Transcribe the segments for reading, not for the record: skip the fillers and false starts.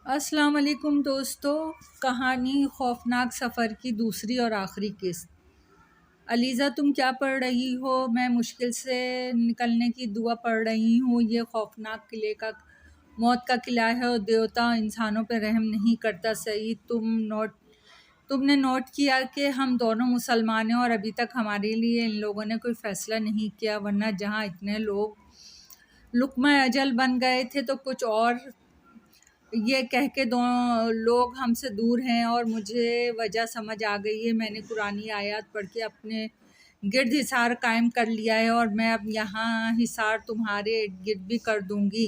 السلام علیکم دوستو، کہانی خوفناک سفر کی دوسری اور آخری قسط۔ علیزہ تم کیا پڑھ رہی ہو؟ میں مشکل سے نکلنے کی دعا پڑھ رہی ہوں۔ یہ خوفناک قلعے کا موت کا قلعہ ہے اور دیوتا انسانوں پہ رحم نہیں کرتا۔ سعید، تم نے نوٹ کیا کہ ہم دونوں مسلمان ہیں اور ابھی تک ہمارے لیے ان لوگوں نے کوئی فیصلہ نہیں کیا، ورنہ جہاں اتنے لوگ لقمہ اجل بن گئے تھے تو کچھ اور یہ کہہ کے لوگ ہم سے دور ہیں۔ اور مجھے وجہ سمجھ آ گئی ہے۔ میں نے قرآنی آیات پڑھ کے اپنے گرد حصار قائم کر لیا ہے اور میں اب یہاں حصار تمہارے ارد گرد بھی کر دوں گی۔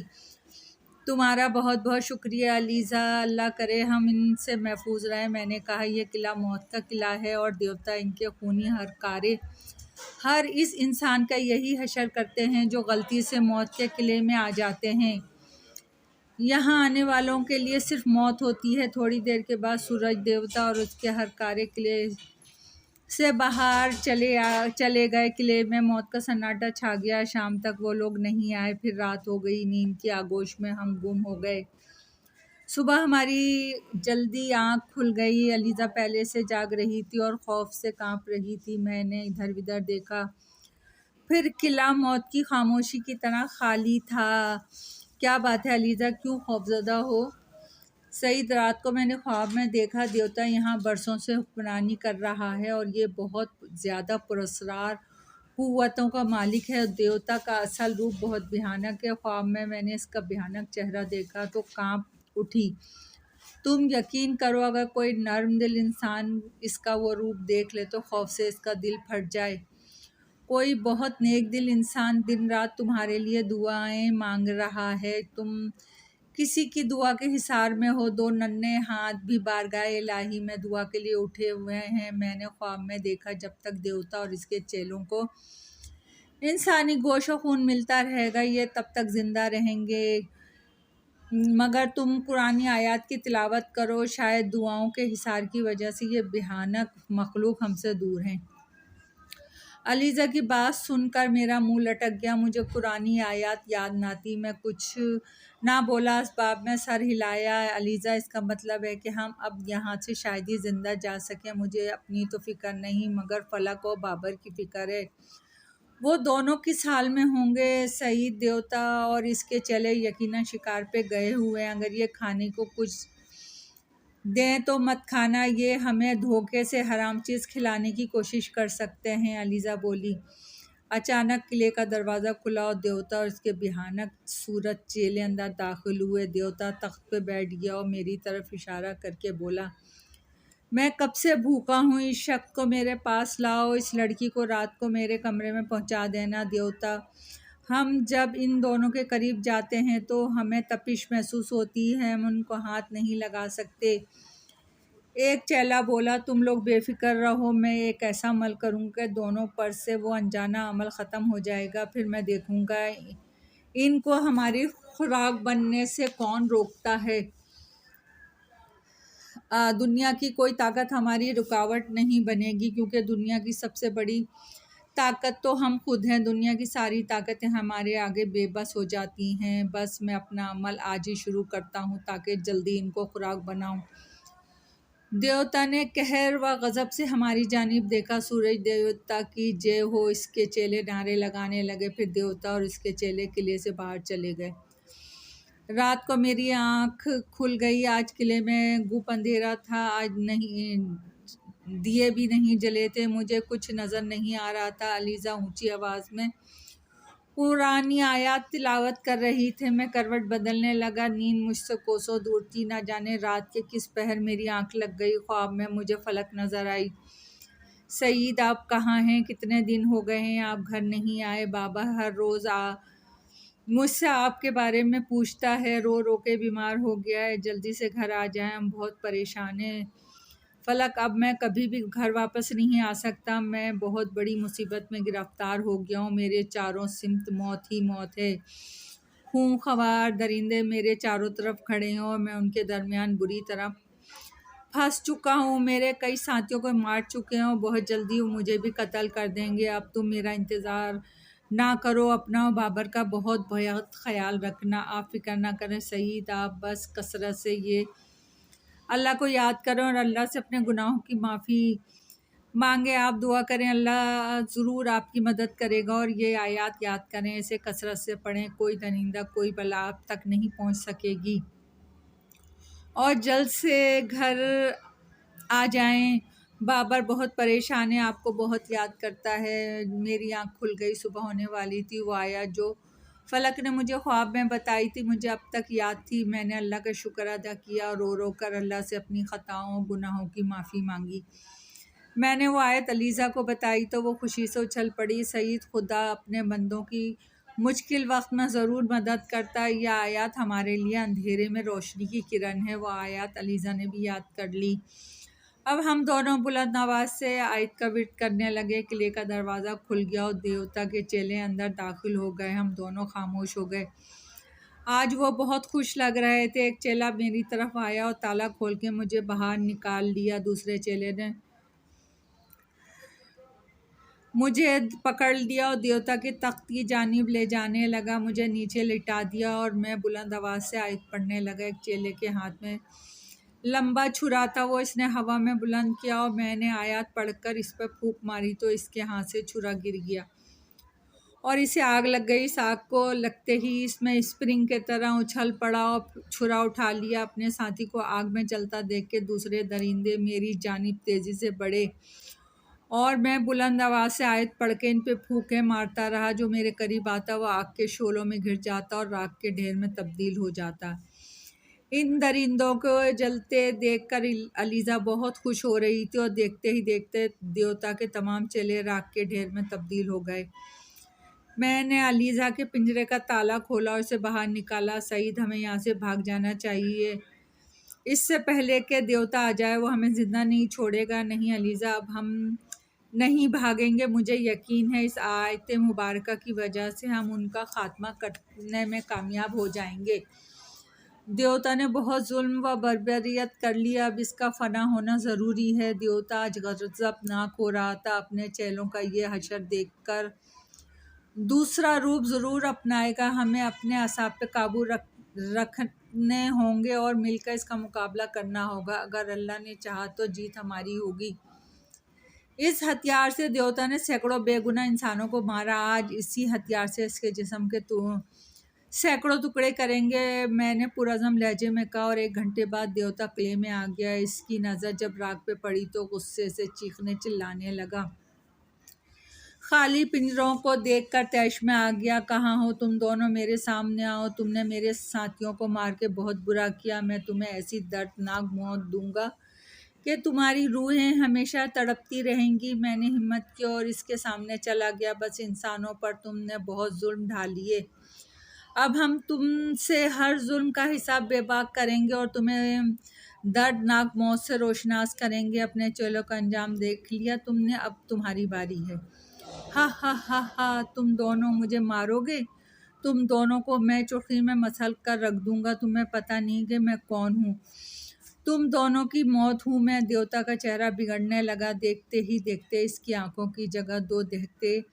تمہارا بہت بہت شکریہ علیزہ، اللہ کرے ہم ان سے محفوظ رہیں۔ میں نے کہا، یہ قلعہ موت کا قلعہ ہے اور دیوتا ان کے خونی ہر اس انسان کا یہی حشر کرتے ہیں جو غلطی سے موت کے قلعے میں آ جاتے ہیں۔ یہاں آنے والوں کے لیے صرف موت ہوتی ہے۔ تھوڑی دیر کے بعد سورج دیوتا اور اس کے ہرکارے قلعے سے باہر چلے گئے۔ قلعے میں موت کا سناٹا چھا گیا۔ شام تک وہ لوگ نہیں آئے، پھر رات ہو گئی۔ نیند کی آغوش میں ہم گم ہو گئے۔ صبح ہماری جلدی آنکھ کھل گئی۔ علیزہ پہلے سے جاگ رہی تھی اور خوف سے کانپ رہی تھی۔ میں نے ادھر ادھر دیکھا، پھر قلعہ موت کی خاموشی کی طرح خالی تھا۔ کیا بات ہے علیزہ، کیوں خوفزدہ ہو؟ سعید، رات کو میں نے خواب میں دیکھا دیوتا یہاں برسوں سے حکمرانی کر رہا ہے اور یہ بہت زیادہ پراسرار قوتوں کا مالک ہے۔ دیوتا کا اصل روپ بہت بھیانک ہے۔ خواب میں نے اس کا بھیانک چہرہ دیکھا تو کانپ اٹھی۔ تم یقین کرو، اگر کوئی نرم دل انسان اس کا وہ روپ دیکھ لے تو خوف سے اس کا دل پھٹ جائے۔ کوئی بہت نیک دل انسان دن رات تمہارے لیے دعائیں مانگ رہا ہے۔ تم کسی کی دعا کے حصار میں ہو۔ دو ننھے ہاتھ بھی بارگاہ الہی میں دعا کے لیے اٹھے ہوئے ہیں۔ میں نے خواب میں دیکھا، جب تک دیوتا اور اس کے چیلوں کو انسانی گوشت و خون ملتا رہے گا یہ تب تک زندہ رہیں گے، مگر تم قرآنی آیات کی تلاوت کرو، شاید دعاؤں کے حصار کی وجہ سے یہ بھیانک مخلوق ہم سے دور ہیں۔ علیزہ کی بات سن کر میرا منہ لٹک گیا۔ مجھے قرآنی آیات یاد نہ تھی۔ میں کچھ نہ بولا، اسباب میں سر ہلایا۔ علیزہ، اس کا مطلب ہے کہ ہم اب یہاں سے شاید ہی زندہ جا سکیں۔ مجھے اپنی تو فکر نہیں، مگر فلک و بابر کی فکر ہے۔ وہ دونوں کس حال میں ہوں گے؟ سعید، دیوتا اور اس کے چیلے یقیناً شکار پہ گئے ہوئے ہیں۔ اگر یہ کھانے کو کچھ دیں تو مت کھانا، یہ ہمیں دھوکے سے حرام چیز کھلانے کی کوشش کر سکتے ہیں۔ علیزہ بولی۔ اچانک قلعے کا دروازہ کھلا اور دیوتا اور اس کے بھیانک صورت چیلے اندر داخل ہوئے۔ دیوتا تخت پہ بیٹھ گیا اور میری طرف اشارہ کر کے بولا، میں کب سے بھوکا ہوں، اس شخص کو میرے پاس لاؤ، اس لڑکی کو رات کو میرے کمرے میں پہنچا دینا۔ دیوتا، ہم جب ان دونوں کے قریب جاتے ہیں تو ہمیں تپش محسوس ہوتی ہے، ہم ان کو ہاتھ نہیں لگا سکتے۔ ایک چیلا بولا، تم لوگ بے فکر رہو، میں ایک ایسا عمل کروں کہ دونوں پر سے وہ انجانا عمل ختم ہو جائے گا، پھر میں دیکھوں گا ان کو ہماری خوراک بننے سے کون روکتا ہے۔ دنیا کی کوئی طاقت ہماری رکاوٹ نہیں بنے گی، کیونکہ دنیا کی سب سے بڑی طاقت تو ہم خود ہیں۔ دنیا کی ساری طاقتیں ہمارے آگے بے بس ہو جاتی ہیں۔ بس میں اپنا عمل آج ہی شروع کرتا ہوں تاکہ جلدی ان کو خوراک بناؤں۔ دیوتا نے قہر و غضب سے ہماری جانب دیکھا۔ سورج دیوتا کی جے ہو، اس کے چیلے نعرے لگانے لگے۔ پھر دیوتا اور اس کے چیلے قلعے سے باہر چلے گئے۔ رات کو میری آنکھ کھل گئی۔ آج قلعے میں گپ اندھیرا تھا، آج دیے بھی نہیں جلے تھے، مجھے کچھ نظر نہیں آ رہا تھا۔ علیزہ اونچی آواز میں قرآنی آیات تلاوت کر رہی تھی۔ میں کروٹ بدلنے لگا۔ نیند مجھ سے کوسوں دور تھی۔ نہ جانے رات کے کس پہر میری آنکھ لگ گئی۔ خواب میں مجھے فلک نظر آئی۔ سعید، آپ کہاں ہیں؟ کتنے دن ہو گئے ہیں آپ گھر نہیں آئے؟ بابا ہر روز مجھ سے آپ کے بارے میں پوچھتا ہے، رو رو کے بیمار ہو گیا ہے، جلدی سے گھر آ جائیں، ہم بہت پریشان ہیں۔ فلک، اب میں کبھی بھی گھر واپس نہیں آ سکتا، میں بہت بڑی مصیبت میں گرفتار ہو گیا ہوں، میرے چاروں سمت موت ہی موت ہے، خون خوار درندے میرے چاروں طرف کھڑے ہیں اور میں ان کے درمیان بری طرح پھنس چکا ہوں، میرے کئی ساتھیوں کو مار چکے ہیں اور بہت جلدی وہ مجھے بھی قتل کر دیں گے، اب تم میرا انتظار ना करो अपना और बाबर का बहुत ख्याल रखना। आप फिक्र ना करें सईद, आप बस कसरत से ये अल्लाह को याद करें और अल्लाह से अपने गुनाहों की माफ़ी मांगे। आप दुआ करें, अल्लाह ज़रूर आपकी मदद करेगा। और ये आयत याद करें, इसे कसरत से पढ़ें, कोई दरिंदा कोई बला आप तक नहीं पहुंच सकेगी। और जल्द से घर आ जाएं। बाबर बहुत परेशान है, आपको बहुत याद करता है। मेरी आँख खुल गई, सुबह होने वाली थी। वो आया जो फलक ने मुझे ख्वाब में बताई थी, मुझे अब तक याद थी। मैंने अल्लाह का शुक्र अदा किया और रो रो कर अल्लाह से अपनी ख़ताओं गुनाहों की माफ़ी मांगी। मैंने वो आयत अलीज़ा को बताई तो वो खुशी से उछल पड़ी। सईद, खुदा अपने बंदों की मुश्किल वक्त में ज़रूर मदद करता है। यह आयत हमारे लिए अंधेरे में रोशनी की किरण है। वो आयत अलीज़ा ने भी याद कर ली। अब हम दोनों बुलंद आवाज़ से आयत का विर्द करने लगे। किले का दरवाज़ा खुल गया और देवता के चेले अंदर दाखिल हो गए। हम दोनों खामोश हो गए। आज वो बहुत खुश लग रहे थे। एक चेला मेरी तरफ आया और ताला खोल के मुझे बाहर निकाल लिया। दूसरे चेले ने मुझे पकड़ लिया और देवता के तख्त की जानिब ले जाने लगा। मुझे नीचे लिटा दिया और मैं बुलंद आवाज़ से आयत पढ़ने लगा। एक चेले के हाथ में लंबा छुरा था, वो इसने हवा में बुलंद किया और मैंने आयत पढ़कर इस पर फूंक मारी तो इसके हाथ से छुरा गिर गया और इसे आग लग गई। इस आग को लगते ही इसमें स्प्रिंग के तरह उछल पड़ा और छुरा उठा लिया। अपने साथी को आग में जलता देख के दूसरे दरिंदे मेरी जानिब तेज़ी से बढ़े और मैं बुलंद आवाज़ से आयत पढ़ के इन पे फूंके मारता रहा। जो मेरे करीब आता वो आग के शोलों में घिर जाता और राख के ढेर में तब्दील हो जाता। इन दरिंदों को जलते देखकर अलीज़ा बहुत खुश हो रही थी और देखते ही देखते देवता के तमाम चेले राख के ढेर में तब्दील हो गए। मैंने अलीज़ा के पिंजरे का ताला खोला और उसे बाहर निकाला। सईद, हमें यहाँ से भाग जाना चाहिए, इससे पहले कि देवता आ जाए। वो हमें ज़िंदा नहीं छोड़ेगा। नहीं अलीज़ा, अब हम नहीं भागेंगे। मुझे यकीन है इस आयत मुबारका की वजह से हम उनका ख़ात्मा करने में कामयाब हो जाएंगे। देवता ने बहुत जुल्म व बर्बरियत कर लिया, अब इसका फना होना ज़रूरी है। देवता आज गज़बनाक हो रहा था। अपने चेलों का ये हशर देखकर दूसरा रूप ज़रूर अपनाएगा। हमें अपने असाब पे काबू रखने होंगे और मिलकर इसका मुकाबला करना होगा। अगर अल्लाह ने चाहा तो जीत हमारी होगी। इस हथियार से देवता ने सैकड़ों बेगुनाह इंसानों को मारा। आज इसी हथियार से इसके जिस्म के सैकड़ों टुकड़े करेंगे। मैंने पुरज़म लहजे में कहा और 1 घंटे बाद देवता किले में आ गया। इसकी नज़र जब राख पे पड़ी तो गुस्से से चीखने चिल्लाने लगा। खाली पिंजरों को देखकर तैश में आ गया। कहाँ हो तुम दोनों, मेरे सामने आओ। तुमने मेरे साथियों को मार के बहुत बुरा किया। मैं तुम्हें ऐसी दर्दनाक मौत दूंगा कि तुम्हारी रूहें हमेशा तड़पती रहेंगी। मैंने हिम्मत की और इसके सामने चला गया। बस इंसानों पर तुमने बहुत जुल्म ढा लिए। अब हम तुमसे हर जुल्म का हिसाब बेबाक करेंगे और तुम्हें दर्दनाक मौत से रोशनास करेंगे। अपने चेलों का अंजाम देख लिया तुमने, अब तुम्हारी बारी है। हा हा हा हा, तुम दोनों मुझे मारोगे? तुम दोनों को मैं चौकी में मसल कर रख दूंगा। तुम्हें पता नहीं कि मैं कौन हूँ। तुम दोनों की मौत हूँ मैं। देवता का चेहरा बिगड़ने लगा। देखते ही देखते इसकी आंखों की जगह 2 देखते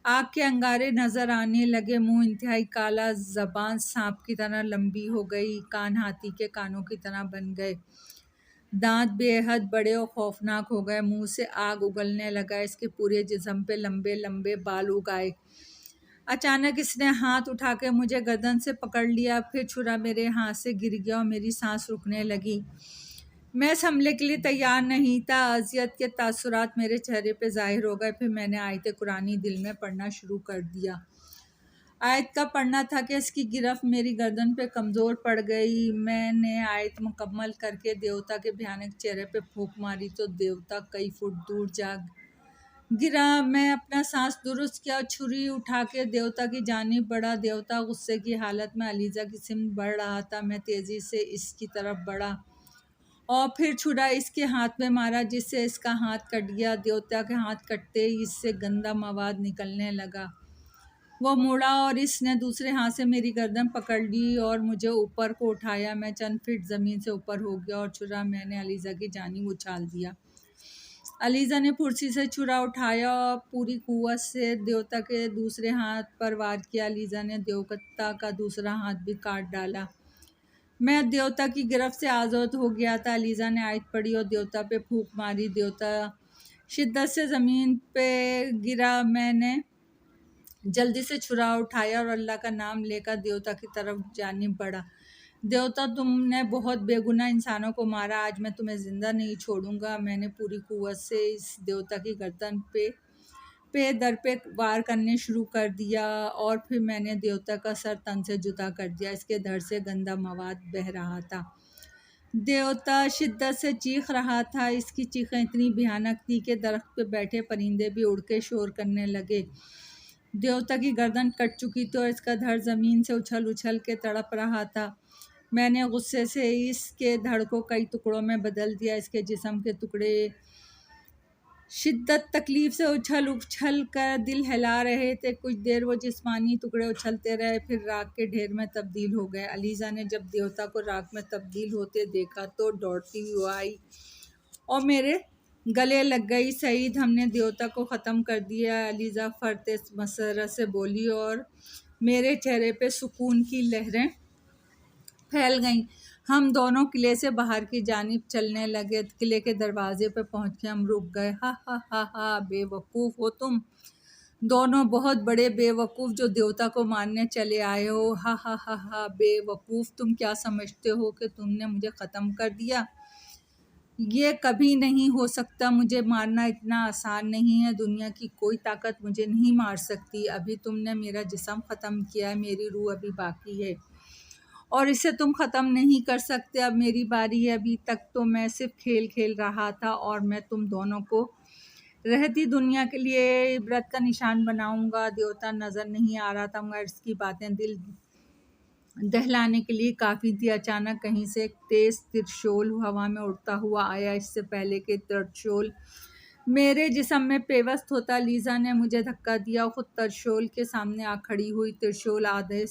आग के अंगारे नजर आने लगे। मुंह इंतहाई काला, जबान सांप की तरह लंबी हो गई, कान हाथी के कानों की तरह बन गए, दांत बेहद बड़े और खौफनाक हो गए। मुंह से आग उगलने लगा। इसके पूरे जिस्म पे लंबे लंबे बाल उग आए। अचानक इसने हाथ उठा के मुझे गर्दन से पकड़ लिया। फिर छुरा मेरे हाथ से गिर गया और मेरी सांस रुकने लगी। मैं संभलने के लिए तैयार नहीं था। अज़ियत के तासुरात मेरे चेहरे पे ज़ाहिर हो गए। फिर मैंने आयत कुरानी दिल में पढ़ना शुरू कर दिया। आयत का पढ़ना था कि इसकी गिरफ्त मेरी गर्दन पे कमज़ोर पड़ गई। मैंने आयत मुकम्मल करके देवता के भयानक चेहरे पे फूंक मारी तो देवता कई फुट दूर जा गिरा। मैं अपना सांस दुरुस्त किया और छुरी उठा के देवता की जानिब बढ़ा। देवता गुस्से की हालत में अलीज़ा की सिमत बढ़ रहा था। मैं तेज़ी से इसकी तरफ बढ़ा और फिर छुरा इसके हाथ में मारा, जिससे इसका हाथ कट गया। देवता के हाथ कटते ही इससे गंदा मवाद निकलने लगा। वो मुड़ा और इसने दूसरे हाथ से मेरी गर्दन पकड़ ली और मुझे ऊपर को उठाया। मैं चंद फीट ज़मीन से ऊपर हो गया और छुरा मैंने अलीज़ा की जानिब उछाल दिया। अलीज़ा ने फुर्ती से छुरा उठाया और पूरी कुव्वत से देवता के दूसरे हाथ पर वार किया। अलीज़ा ने देवता का दूसरा हाथ भी काट डाला। मैं देवता की गिरफ्त से आज़ाद हो गया था। अलीज़ा ने आयत पढ़ी और देवता पे फूंक मारी। देवता शिद्दत से ज़मीन पे गिरा। मैंने जल्दी से छुरा उठाया और अल्लाह का नाम लेकर देवता की तरफ जानिब बढ़ा। देवता, तुमने बहुत बेगुनाह इंसानों को मारा, आज मैं तुम्हें ज़िंदा नहीं छोड़ूंगा। मैंने पूरी कुव्वत से इस देवता की गर्दन पे दर पे वार करने शुरू कर दिया और फिर मैंने देवता का सर तन से जुदा कर दिया। इसके धड़ से गंदा मवाद बह रहा था। देवता शिद्दत से चीख रहा था। इसकी चीखें इतनी भयानक थी कि दरख्त पे बैठे परिंदे भी उड़ के शोर करने लगे। देवता की गर्दन कट चुकी थी और इसका धड़ ज़मीन से उछल उछल के तड़प रहा था। मैंने गुस्से से इसके धड़ को कई टुकड़ों में बदल दिया। इसके जिस्म के टुकड़े शिद्दत तकलीफ से उछल उछल कर दिल हिला रहे थे। कुछ देर वो जिस्मानी टुकड़े उछलते रहे, फिर राख के ढेर में तब्दील हो गए। अलीज़ा ने जब देवता को राख में तब्दील होते देखा तो दौड़ती हुई आई और मेरे गले लग गई। सईद, हमने देवता को ख़त्म कर दिया, अलीज़ा फरते मसरत से बोली और मेरे चेहरे पे सुकून की लहरें फैल गईं। हम दोनों किले से बाहर की जानिब चलने लगे। किले के दरवाजे पे पहुंच के हम रुक गए। हा हा हा हा, बेवकूफ़ हो तुम दोनों, बहुत बड़े बेवकूफ़ जो देवता को मारने चले आए हो। हा हा हा हा, बेवकूफ़, तुम क्या समझते हो कि तुमने मुझे ख़त्म कर दिया? ये कभी नहीं हो सकता। मुझे मारना इतना आसान नहीं है। दुनिया की कोई ताकत मुझे नहीं मार सकती। अभी तुमने मेरा जिस्म ख़त्म किया है, मेरी रूह अभी बाकी है और इसे तुम ख़त्म नहीं कर सकते। अब मेरी बारी है। अभी तक तो मैं सिर्फ खेल खेल रहा था और मैं तुम दोनों को रहती दुनिया के लिए इबरत का निशान बनाऊंगा। देवता नज़र नहीं आ रहा था मगर इसकी बातें दिल दहलाने के लिए काफ़ी थी। अचानक कहीं से एक तेज़ त्रिशूल हवा में उड़ता हुआ आया। इससे पहले कि त्रिशूल मेरे जिस्म में पेवस्त होता, लीज़ा ने मुझे धक्का दिया, खुद त्रिशूल के सामने आ खड़ी हुई। त्रिशूल आधे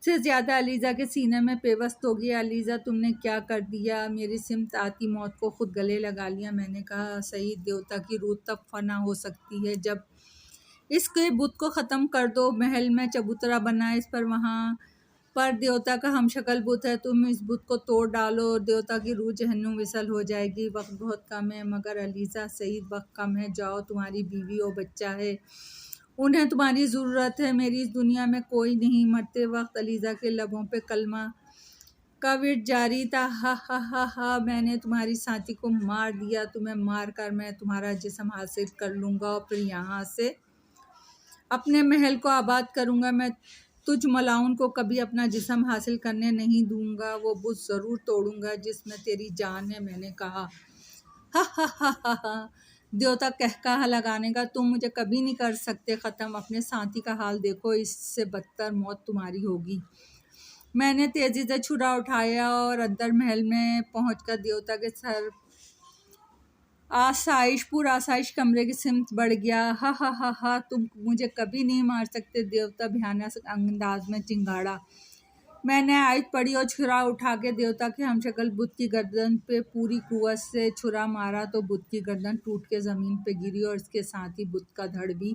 से ज़्यादा अलीज़ा के सीने में पेवस्त हो गया। अलीज़ा, तुमने क्या कर दिया? मेरी सिमत आती मौत को खुद गले लगा लिया। मैंने कहा, सही, देवता की रूह तब फना हो सकती है जब इसके बुत को ख़त्म कर दो। महल में चबूतरा बना है, इस पर वहाँ पर देवता का हमशक्ल बुत है। तुम इस बुत को तोड़ डालो और देवता की रूह जहन्नुम विसल हो जाएगी। वक्त बहुत कम है। मगर अलीज़ा, सईद, वक्त कम है। जाओ, तुम्हारी बीवी और बच्चा है, उन्हें तुम्हारी ज़रूरत है। मेरी इस दुनिया में कोई नहीं। मरते वक्त अलीज़ा के लबों पे कलमा का विर्द जारी था। हा हा हा हा, मैंने तुम्हारी साथी को मार दिया। तुम्हें मार कर मैं तुम्हारा जिस्म हासिल कर लूँगा और फिर यहाँ से अपने महल को आबाद करूँगा। मैं तुझ मलाउन को कभी अपना जिस्म हासिल करने नहीं दूँगा। वो बुत ज़रूर तोड़ूँगा जिसमें तेरी जान है। मैंने कहा, हा हा हा हा हा, देवता कहकहा लगाने का, तुम मुझे कभी नहीं कर सकते ख़त्म। अपने साथी का हाल देखो, इससे बदतर मौत तुम्हारी होगी। मैंने तेज़ी से छुरा उठाया और अंदर महल में पहुंचकर देवता के सर आसाइश कमरे की सिमत बढ़ गया। हा हा हा हा, तुम मुझे कभी नहीं मार सकते, देवता भयानक अंदाज में चिंगाड़ा। मैंने आयत पढ़ी और छुरा उठा के देवता के हमशक्ल बुत की गर्दन पे पूरी कुव्वत से छुरा मारा तो बुत की गर्दन टूट के ज़मीन पे गिरी और इसके साथ ही बुत का धड़ भी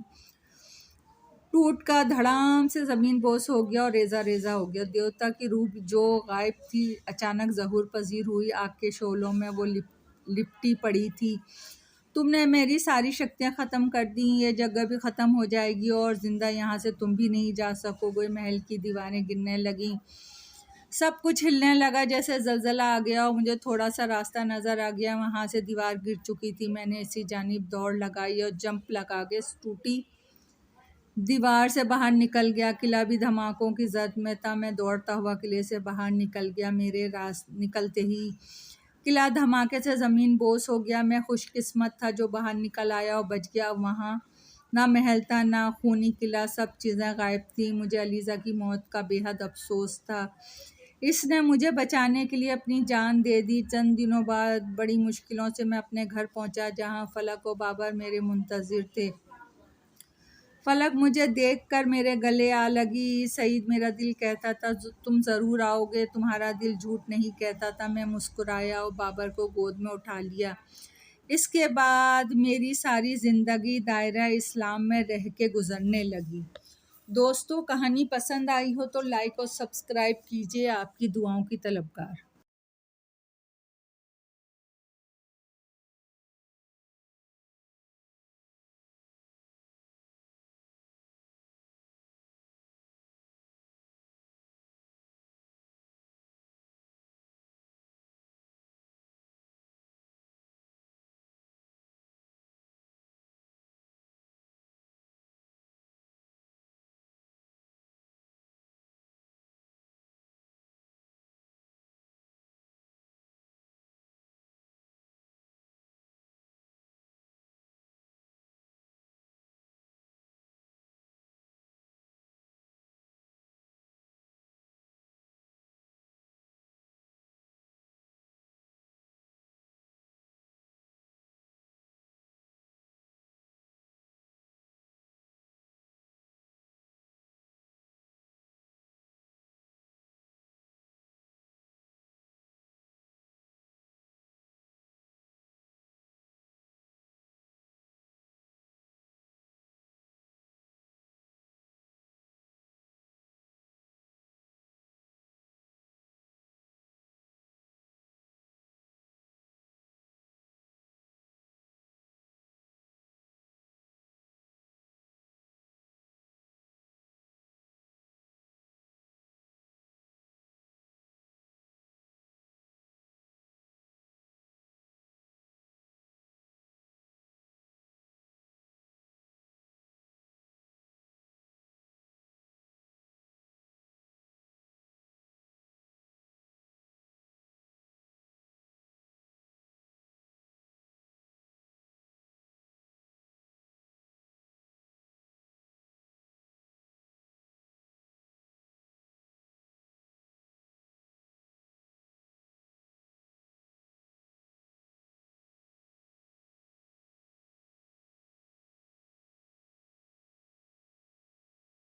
टूट का धड़ाम से ज़मीन बोस हो गया और रेजा रेजा हो गया। देवता की रूह जो गायब थी अचानक ज़हूर पजीर हुई। आग के शोलों में वो लिपटी पड़ी थी। तुमने मेरी सारी शक्तियाँ ख़त्म कर दी। ये जगह भी ख़त्म हो जाएगी और ज़िंदा यहाँ से तुम भी नहीं जा सकोगे। महल की दीवारें गिरने लगीं, सब कुछ हिलने लगा जैसे ज़लज़ला आ गया और मुझे थोड़ा सा रास्ता नज़र आ गया। वहाँ से दीवार गिर चुकी थी। मैंने इसी जानिब दौड़ लगाई और जंप लगा के टूटी दीवार से बाहर निकल गया। किला भी धमाकों की जद में था। मैं दौड़ता हुआ किले से बाहर निकल गया। मेरे निकलते ही किला धमाके से ज़मीन बोस हो गया। मैं खुशकिस्मत था जो बाहर निकल आया और बच गया। वहाँ ना महल था ना खूनी किला, सब चीज़ें गायब थी। मुझे अलीज़ा की मौत का बेहद अफसोस था। इसने मुझे बचाने के लिए अपनी जान दे दी। चंद दिनों बाद बड़ी मुश्किलों से मैं अपने घर पहुँचा जहाँ फलक और बाबर मेरे मुंतज़िर थे। फलक मुझे देखकर मेरे गले आ लगी। सईद, मेरा दिल कहता था तुम ज़रूर आओगे, तुम्हारा दिल झूठ नहीं कहता था। मैं मुस्कुराया और बाबर को गोद में उठा लिया। اس کے بعد میری ساری زندگی دائرہ اسلام میں رہ کے گزرنے لگی۔ دوستو، کہانی پسند آئی ہو تو لائک اور سبسکرائب کیجیے، آپ کی دعاؤں کی طلبگار۔